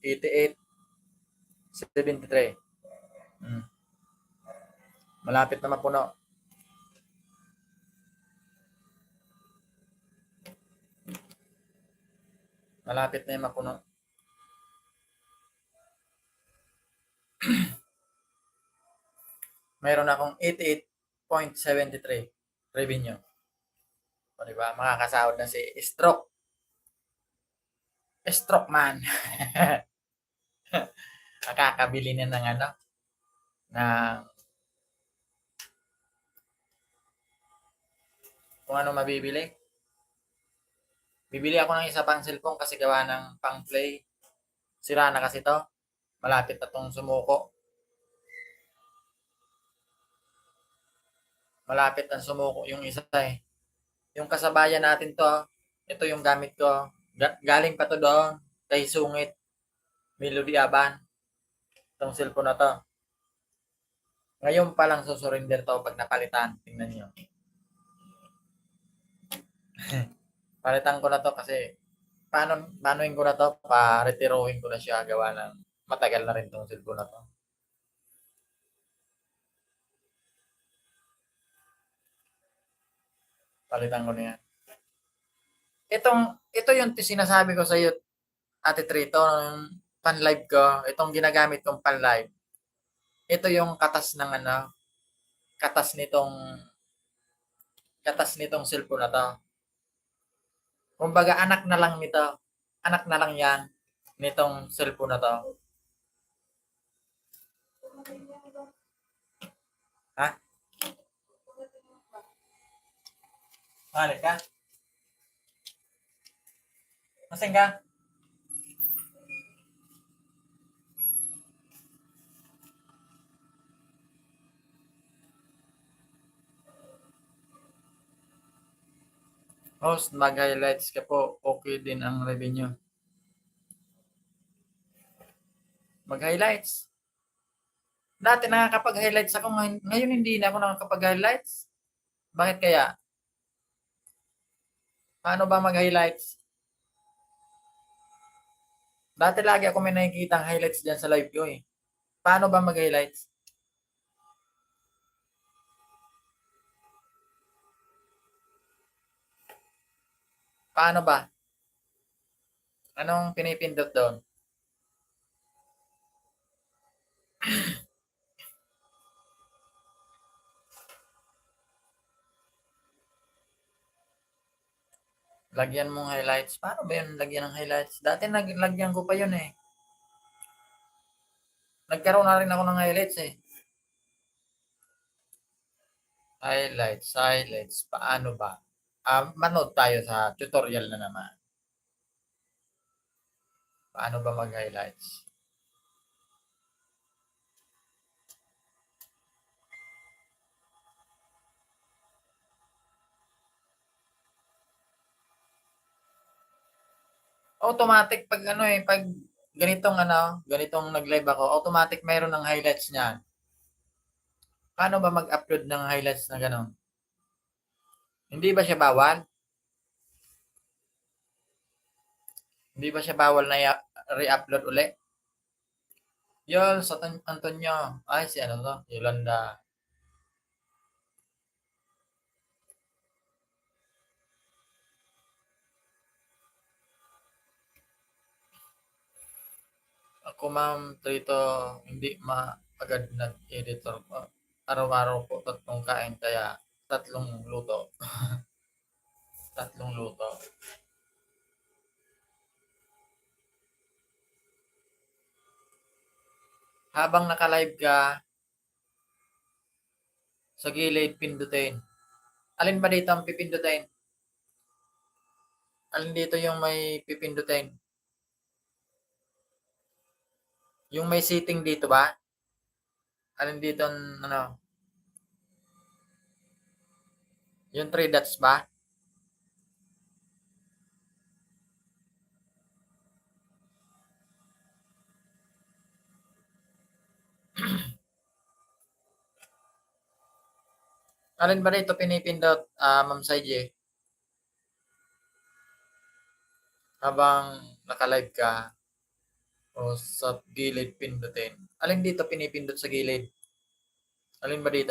88.73. Malapit na mapuno. Malapit na yung mapuno. Mayroon akong 88.73 revenue. O diba? Makakasahod na si Stroke. Stroke man. Makakabili na ng ano, ng kung ano mabibili. Bibili ako ng isa pang cellphone kasi gawa ng pang play. Sira na kasi to. Malapit na tong sumuko. Malapit na sumuko yung isa eh. Yung kasabayan natin to, ito yung gamit ko. Galing pa to doon kay Sungit. Melody Aban. Itong cellphone na to. Ngayon pa lang susurrender to pag napalitan. Tingnan nyo. Palitan ko na to kasi paanoin ko na to, pa-retiruhin ko na siya gawa ng matagal na rin tong cellphone na to. Palitan ko na yan. Ito yung sinasabi ko sa iyo, Ate Trito, yung pan-live ko, itong ginagamit kong pan-live. Ito yung katas ng ano, katas nitong cellphone na to. Kumbaga anak na lang nito. Anak na lang yan nitong cellphone na to. Ha? Malik ka? Masing ka? Host, mag-highlights ka po. Okay din ang revenue. Mag-highlights. Dati nakakapag-highlights ako. Ngayon hindi na ako nakakapag-highlights. Bakit kaya? Paano ba mag-highlights? Dati lagi ako may nakikita ang highlights dyan sa live ko eh. Paano ba mag-highlights? Paano ba? Anong pinipindot doon? Lagyan mong highlights. Paano ba yun lagyan ng highlights? Dati naglagyan ko pa yun eh. Nagkaroon na rin ako ng highlights eh. Highlights. Paano ba? Manood tayo sa tutorial na naman. Paano ba mag-highlights? Automatic pag ano eh, pag ganitong nag-live ako, automatic mayroon ng highlights niyan. Paano ba mag-upload ng highlights na gano'n? Hindi ba siya bawal? Hindi ba siya bawal na re-upload uli? Yol, sa Antonio. Ay, si ano to? Yolanda. Ako ma'am, Trito, hindi agad nag-editor ko. Araw-araw po tatlong kain kaya tatlong luto. Tatlong luto. Habang naka-live ka, sa gilid pindutin. Alin ba dito ang pipindutin? Alin dito yung may pipindutin? Yung may setting dito ba? Alin dito ano? Yung 3 dots ba? Alin ba dito pinipindot, Ma'am Saije? Habang naka-live ka, O sa gilid pindutin. Alin dito pinipindot sa gilid? Alin ba dito?